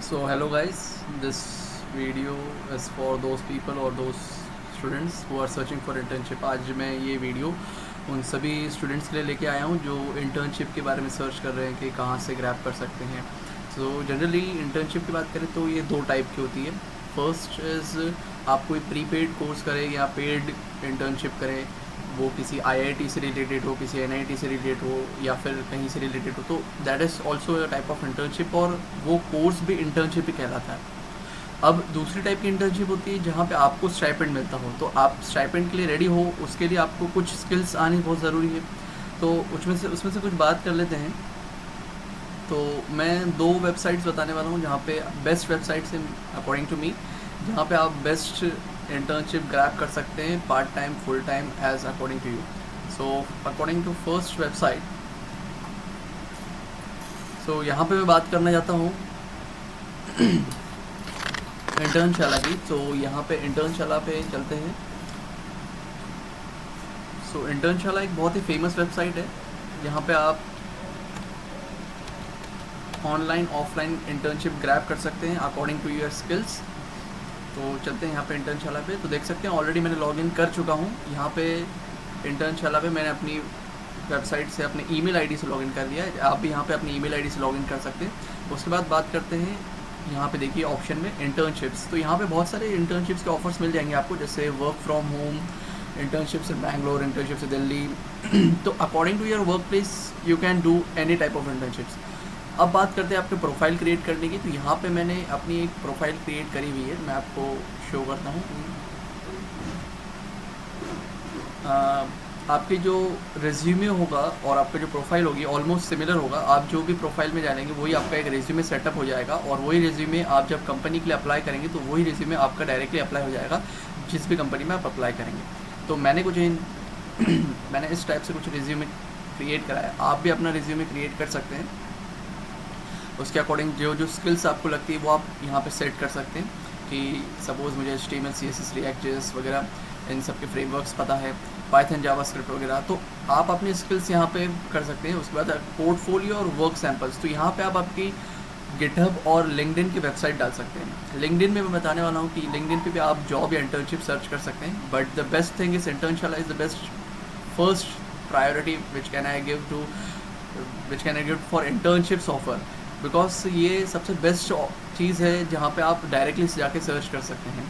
So hello guys, this video is for those people or those students who are searching for internship. आज मैं ये video उन सभी students के लिए लेके आया हूँ जो इंटर्नशिप के बारे में सर्च कर रहे हैं कि कहाँ से ग्रैब कर सकते हैं। सो जनरली इंटर्नशिप की बात करें तो ये दो टाइप की होती है। फर्स्ट इज़ आप कोई प्रीपेड कोर्स करें या पेड इंटर्नशिप करें, वो किसी आईआईटी से रिलेटेड हो, किसी एनआईटी से रिलेटेड हो या फिर कहीं से रिलेटेड हो, तो that is also a type of internship और वो कोर्स भी इंटर्नशिप ही कहलाता है। अब दूसरी टाइप की इंटर्नशिप होती है जहाँ पे आपको स्टाइपेंड मिलता हो, तो आप स्टाइपेंड के लिए रेडी हो, उसके लिए आपको कुछ स्किल्स आनी बहुत ज़रूरी है। तो उसमें से कुछ बात कर लेते हैं। तो मैं दो वेबसाइट्स बताने वाला हूँ जहाँ पे बेस्ट वेबसाइट्स हैं अकॉर्डिंग टू मी, जहाँ पे आप बेस्ट इंटर्नशिप ग्रैब कर सकते हैं part time full time as according to you. So according to first website, so यहाँ पे मैं बात करना चाहता हूँ इंटर्नशाला की। तो यहाँ पे इंटर्नशाला पे चलते हैं। सो इंटर्नशाला एक बहुत ही फेमस वेबसाइट है जहाँ पे आप ऑनलाइन ऑफलाइन इंटर्नशिप ग्रैब कर सकते हैं अकॉर्डिंग टू योर स्किल्स। तो चलते हैं यहाँ पे इंटर्नशाला पे। तो देख सकते हैं ऑलरेडी मैंने लॉगिन कर चुका हूँ। यहाँ पे इंटर्नशाला पे मैंने अपनी वेबसाइट से अपने ईमेल आईडी से लॉगिन कर लिया है। आप भी यहाँ पे अपनी ईमेल आईडी से लॉगिन कर सकते हैं। उसके बाद बात करते हैं, यहाँ पे देखिए ऑप्शन में इंटर्नशिप्स। तो यहाँ पे बहुत सारे इंटर्नशिप्स के ऑफर्स मिल जाएंगे आपको, जैसे work from home, internships in Bangalore, internships in Delhi. तो according to your work place you can do any type of internships. अब बात करते हैं आपके प्रोफाइल क्रिएट करने की। तो यहाँ पे मैंने अपनी एक प्रोफाइल क्रिएट करी हुई है, मैं आपको शो करता हूँ। आपके जो रिज्यूमे होगा और आपका जो प्रोफाइल होगी ऑलमोस्ट सिमिलर होगा। आप जो भी प्रोफाइल में जानेंगे वही आपका एक रिज्यूमे सेटअप हो जाएगा, और वही रिज्यूमे आप जब कंपनी के लिए अप्लाई करेंगे तो वही रिज्यूमे आपका डायरेक्टली अप्लाई हो जाएगा जिस भी कंपनी में आप अप्लाई करेंगे। तो मैंने मैंने इस टाइप से कुछ रिज्यूमे क्रिएट कराया। आप भी अपना रिज्यूमे क्रिएट कर सकते हैं। उसके अकॉर्डिंग जो स्किल्स आपको लगती है वो आप यहाँ पे सेट कर सकते हैं कि सपोज़ मुझे HTML, CSS, React.js वगैरह इन सब के फ्रेमवर्क्स पता है, पाइथन, जावास्क्रिप्ट वगैरह, तो आप अपनी स्किल्स यहाँ पे कर सकते हैं। उसके बाद पोर्टफोलियो और वर्क सैम्पल्स, तो यहाँ पे आप आपकी गिटहब और लिंक्डइन की वेबसाइट डाल सकते हैं। लिंक्डइन में मैं बताने वाला हूँ कि लिंक्डइन पे भी आप जॉब या इंटर्नशिप सर्च कर सकते हैं, but the best thing is Internshala is the best first priority which can I give for internships offer, because ये सबसे बेस्ट चीज़ है जहाँ पे आप डायरेक्टली जाके सर्च कर सकते हैं।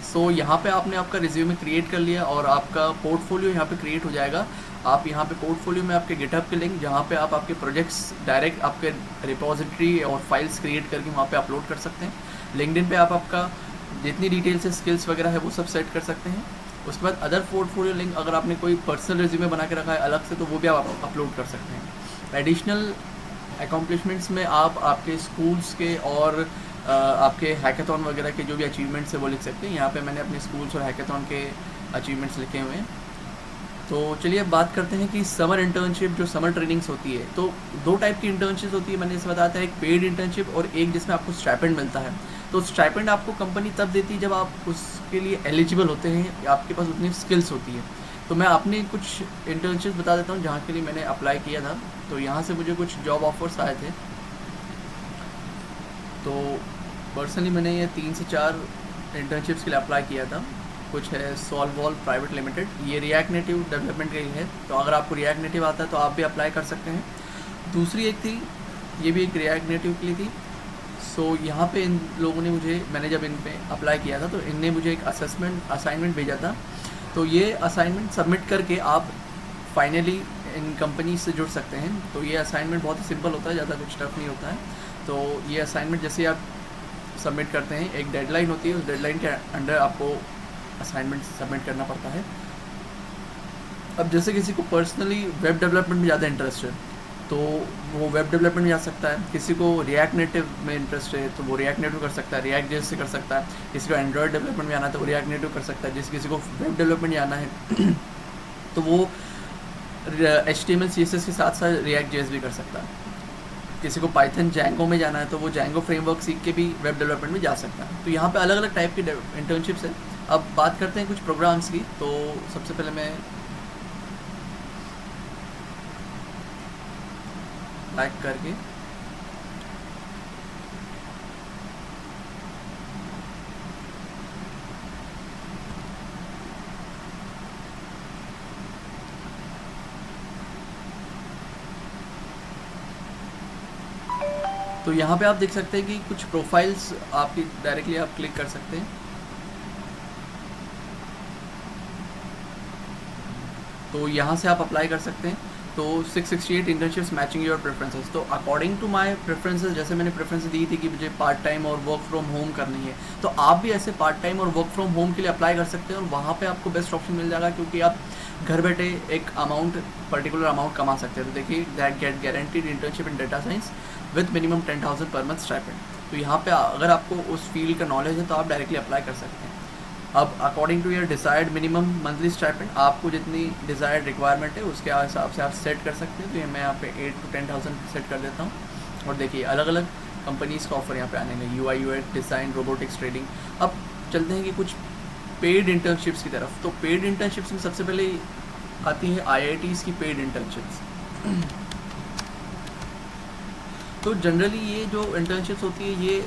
सो यहाँ पे आपने आपका रिज्यूमे क्रिएट कर लिया और आपका पोर्टफोलियो यहाँ पे क्रिएट हो जाएगा। आप यहाँ पे पोर्टफोलियो में आपके गिटहब के लिंक, जहाँ पे आप आपके प्रोजेक्ट्स डायरेक्ट आपके रिपोजिटरी और फाइल्स क्रिएट करके वहाँ पे अपलोड कर सकते हैं। लिंक्डइन पे आप आपका जितनी डिटेल्स है, स्किल्स वगैरह है, वो सब सेट कर सकते हैं। उसके बाद अदर पोर्टफोलियो लिंक, अगर आपने कोई पर्सनल रिज्यूमे बना के रखा है अलग से, तो वो भी आप अपलोड कर सकते हैं। एडिशनल अकॉम्प्लिशमेंट्स में आप आपके स्कूल्स के और आपके हैकेथॉन वगैरह के जो भी अचीवमेंट्स है वो लिख सकते हैं। यहाँ पे मैंने अपने स्कूल्स और हैकेथॉन के अचीवमेंट्स लिखे हुए हैं। तो चलिए अब बात करते हैं कि समर इंटर्नशिप, जो समर ट्रेनिंग्स होती है, तो दो टाइप की इंटर्नशिप होती है। मैंने इसे बताया था, एक पेड इंटर्नशिप और एक जिसमें आपको स्टाइपेंड मिलता है। तो स्टाइपेंड आपको कंपनी तब देती है जब आप उसके लिए एलिजिबल होते हैं, आपके पास उतनी स्किल्स होती है। तो मैं अपने कुछ इंटर्नशिप बता देता हूँ जहाँ के लिए मैंने अप्लाई किया था। तो यहाँ से मुझे कुछ जॉब ऑफर्स आए थे। तो पर्सनली मैंने ये 3 से 4 इंटर्नशिप्स के लिए अप्लाई किया था। कुछ है सॉल्वॉल प्राइवेट लिमिटेड, ये रिएक्ट नेटिव डेवलपमेंट के लिए है। तो अगर आपको रिएक्ट नेटिव आता है तो आप भी अप्लाई कर सकते हैं। दूसरी एक थी, ये भी एक रिएक्ट नेटिव के लिए थी। सो यहाँ पे इन लोगों ने मैंने जब इन पे अप्लाई किया था तो इनने मुझे एक असाइनमेंट भेजा था। तो ये असाइनमेंट सबमिट करके आप फाइनली इन कंपनी से जुड़ सकते हैं। तो ये असाइनमेंट बहुत ही सिंपल होता है, ज़्यादा कुछ टफ नहीं होता है। तो ये असाइनमेंट जैसे आप सबमिट करते हैं, एक डेडलाइन होती है, उस डेडलाइन के अंडर आपको असाइनमेंट सबमिट करना पड़ता है। अब जैसे किसी को पर्सनली वेब डेवलपमेंट में ज़्यादा इंटरेस्ट है तो वो वेब डेवलपमेंट में जा सकता है। किसी को रिएक्ट नेटिव में इंटरेस्ट है तो वो रिएक्ट नेटिव कर सकता है, रिएक्ट जेएस से कर सकता है। किसी को एंड्रॉयड डेवलपमेंट में आना है तो वो रिएक्ट नेटिव कर सकता है। जिस किसी को वेब डेवलपमेंट जाना है तो वो HTML, CSS के साथ साथ रिएक्ट जेएस भी कर सकता है। किसी को पाइथन, जैंगो में जाना है तो वो जैंगो फ्रेमवर्क सीख के भी वेब डेवलपमेंट में जा सकता है। तो यहाँ पे अलग अलग टाइप की इंटर्नशिप्स है। अब बात करते हैं कुछ प्रोग्राम्स की। तो सबसे पहले मैं बैक करके तो यहाँ पे आप देख सकते हैं कि कुछ प्रोफाइल्स आपकी डायरेक्टली आप क्लिक कर सकते हैं। तो यहाँ से आप अप्लाई कर सकते हैं। तो 668 इंटर्नशिप्स मैचिंग योर प्रेफरेंसेस। तो अकॉर्डिंग टू माय प्रेफरेंसेस, जैसे मैंने प्रेफरेंस दी थी कि मुझे पार्ट टाइम और वर्क फ्रॉम होम करनी है, तो आप भी ऐसे पार्ट टाइम और वर्क फ्रॉम होम के लिए अप्लाई कर सकते हैं और वहाँ पे आपको बेस्ट ऑप्शन मिल जाएगा, क्योंकि आप घर बैठे एक अमाउंट, पर्टिकुलर अमाउंट कमा सकते हैं। तो देखिए, that get guaranteed internship in data science with minimum 10,000 per month stipend. तो यहाँ पे अगर आपको उस फील्ड का नॉलेज है तो आप डायरेक्टली अप्लाई कर सकते हैं। अब according to your desired minimum monthly stipend, आपको जितनी डिजायर्ड रिक्वायरमेंट है उसके हिसाब से आप सेट कर सकते हैं। तो ये मैं यहाँ पे 8 to 10,000 सेट कर देता हूँ। और देखिए, अलग अलग कंपनीज़ का ऑफर यहाँ पे आने लगे, UI UX design, robotics, trading. अब चलते हैं कि कुछ पेड इंटर्नशिप्स की तरफ। तो पेड इंटर्नशिप्स में सबसे पहले आती है IITs की पेड इंटर्नशिप्स। तो जनरली ये जो इंटर्नशिप्स होती है ये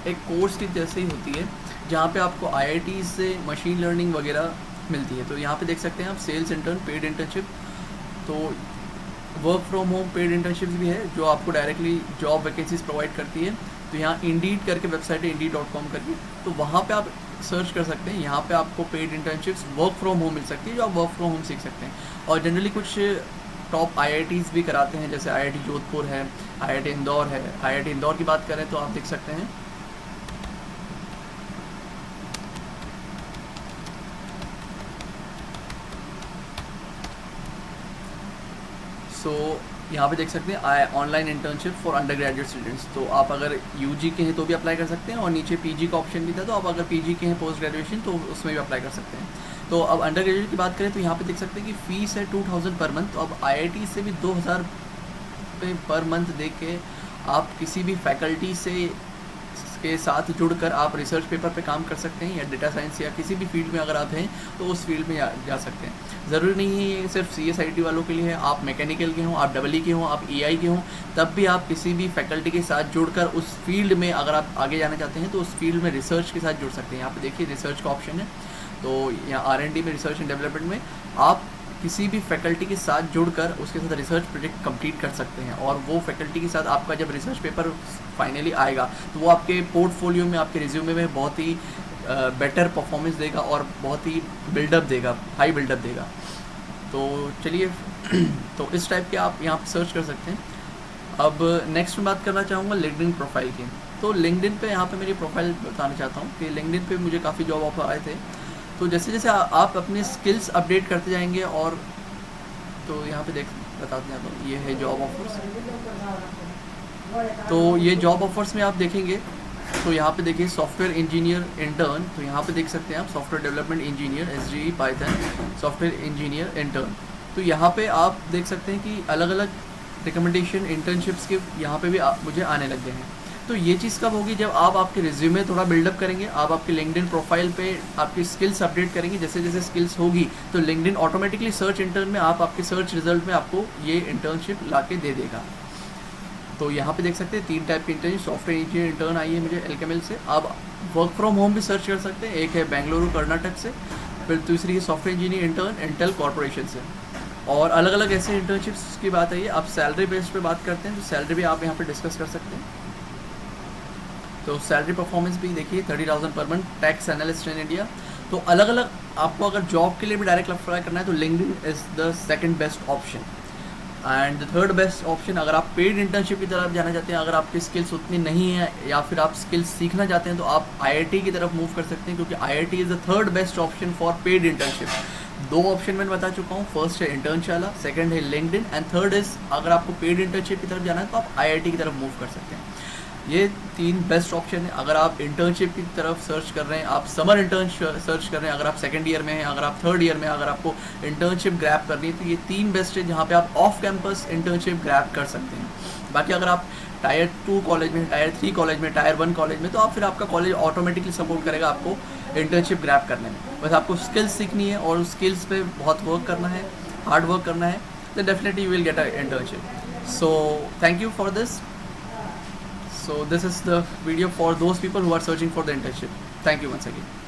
एक कोर्स की जैसे ही होती है, जहाँ पे आपको IIT से मशीन लर्निंग वगैरह मिलती है। तो यहाँ पे देख सकते हैं आप, सेल्स इंटर्न पेड इंटर्नशिप। तो work from home paid internships भी है जो आपको डायरेक्टली जॉब वैकेंसीज प्रोवाइड करती है। तो यहाँ इंडीड करके वेबसाइट है, indeed.com करके, तो वहाँ पे आप सर्च कर सकते हैं। यहाँ पे आपको paid internships work from home मिल सकती है, जो आप वर्क फ्रॉम होम सीख सकते हैं। और जनरली कुछ टॉप IITs भी कराते हैं, जैसे IIT जोधपुर है, IIT इंदौर है। IIT इंदौर की बात करें तो आप देख सकते हैं, यहाँ पे देख सकते हैं online internship for under graduate students. तो आप अगर UG के हैं तो भी अप्लाई कर सकते हैं, और नीचे PG का ऑप्शन भी था, तो आप अगर PG के हैं पोस्ट ग्रेजुएशन तो उसमें भी अप्लाई कर सकते हैं। तो अब अंडर ग्रेजुएट की बात करें तो यहाँ पे देख सकते हैं कि फ़ीस है 2,000 पर मंथ। तो अब IIT से भी 2,000 रुपये पर मंथ दे के आप किसी भी फैकल्टी से के साथ जुड़कर आप रिसर्च पेपर पे काम कर सकते हैं, या डेटा साइंस या किसी भी फील्ड में अगर आप हैं तो उस फील्ड में जा सकते हैं। ज़रूरी नहीं है ये सिर्फ CSIT वालों के लिए है। आप मैकेनिकल के हों, आप EE के हों, आप EI के हों, तब भी आप किसी भी फैकल्टी के साथ जुड़कर उस फील्ड में अगर आप आगे जाना चाहते हैं तो उस फील्ड में रिसर्च के साथ जुड़ सकते हैं। यहाँ पे देखिए रिसर्च का ऑप्शन है। तो यहाँ R&D में, रिसर्च एंड डेवलपमेंट में आप किसी भी फैकल्टी के साथ जुड़कर उसके साथ रिसर्च प्रोजेक्ट कंप्लीट कर सकते हैं, और वो फैकल्टी के साथ आपका जब रिसर्च पेपर फाइनली आएगा तो वो आपके पोर्टफोलियो में, आपके रिज्यूमे में बहुत ही बेटर परफॉर्मेंस देगा और बहुत ही बिल्डअप देगा, हाई बिल्डअप देगा। तो चलिए तो इस टाइप के आप यहाँ पर सर्च कर सकते हैं। अब नेक्स्ट मैं बात करना चाहूँगा लिंक्डइन प्रोफाइल की। तो लिंक्डइन पे यहाँ पे मेरी प्रोफाइल बताना चाहता हूँ कि लिंक्डइन पे मुझे काफ़ी जॉब ऑफर आए थे। तो जैसे जैसे आप अपने स्किल्स अपडेट करते जाएंगे, और तो यहाँ पे बताते हैं, तो ये है जॉब ऑफर्स। तो ये जॉब ऑफर्स में आप देखेंगे तो यहाँ पे देखिए सॉफ्टवेयर इंजीनियर इंटर्न। तो यहाँ पे देख सकते हैं आप software development engineer, SGE Python software engineer intern. तो यहाँ पे आप देख सकते हैं कि अलग अलग रिकमेंडेशन इंटर्नशिप्स के यहाँ पे भी मुझे आने लग गए हैं। तो ये चीज़ कब होगी, जब आप आपके रिज्यूमे थोड़ा बिल्डअप करेंगे, आप आपके लिंक्डइन प्रोफाइल पे आपकी स्किल्स अपडेट करेंगे। जैसे जैसे स्किल्स होगी तो लिंक्डइन ऑटोमेटिकली सर्च इंटर्न में आपके सर्च रिजल्ट में आपको ये इंटर्नशिप ला के दे देगा। तो यहाँ पे देख सकते हैं 3 टाइप की इंटर्नशिप, सॉफ्टवेयर इंजीनियर इंटर्न आई है मुझे LKML से। आप वर्क फ्रॉम होम भी सर्च कर सकते हैं, एक है बेंगलुरु कर्नाटक से, फिर दूसरी है software engineer intern Intel corporation से। और अलग अलग ऐसे इंटर्नशिप्स की बात आई है। आप सैलरी बेस पे बात करते हैं तो सैलरी भी आप यहाँ पे डिस्कस कर सकते हैं। तो सैलरी परफॉर्मेंस भी देखिए 30,000 per month, tax analyst in India. तो अलग अलग आपको अगर जॉब के लिए भी डायरेक्ट अप्लाई करना है तो LinkedIn is the second best option. And the third best option, अगर आप पेड इंटर्नशिप की तरफ जाना चाहते हैं, अगर आपकी स्किल्स उतनी नहीं है या फिर आप स्किल्स सीखना चाहते हैं, तो आप IIT की तरफ मूव कर सकते हैं, क्योंकि IIT is the third best option for paid internship. 2 option मैंने बता चुका हूँ, फर्स्ट है इंटर्नशाला, सेकंड है लिंक्डइन, एंड थर्ड इज़ अगर आपको पेड इंटर्नशिप की तरफ जाना है तो आप IIT की तरफ मूव कर सकते हैं। ये 3 बेस्ट ऑप्शन है। अगर आप इंटर्नशिप की तरफ सर्च कर रहे हैं, आप समर इंटर्न सर्च कर रहे हैं, अगर आप सेकंड ईयर में हैं, अगर आप थर्ड ईयर में, अगर आपको इंटर्नशिप ग्रैब करनी है, तो ये 3 बेस्ट है जहाँ पे आप ऑफ कैंपस इंटर्नशिप ग्रैब कर सकते हैं। बाकी अगर आप टायर 2 कॉलेज में, टायर 3 कॉलेज में, टायर 1 कॉलेज में, तो आप फिर आपका कॉलेज ऑटोमेटिकली सपोर्ट करेगा आपको इंटर्नशिप ग्रैब करने में। बस आपको स्किल्स सीखनी है और स्किल्स पे बहुत वर्क करना है, हार्ड वर्क करना है, तो definitely you will get a internship. So thank you for this. So this is the video for those people who are searching for the internship. Thank you once again.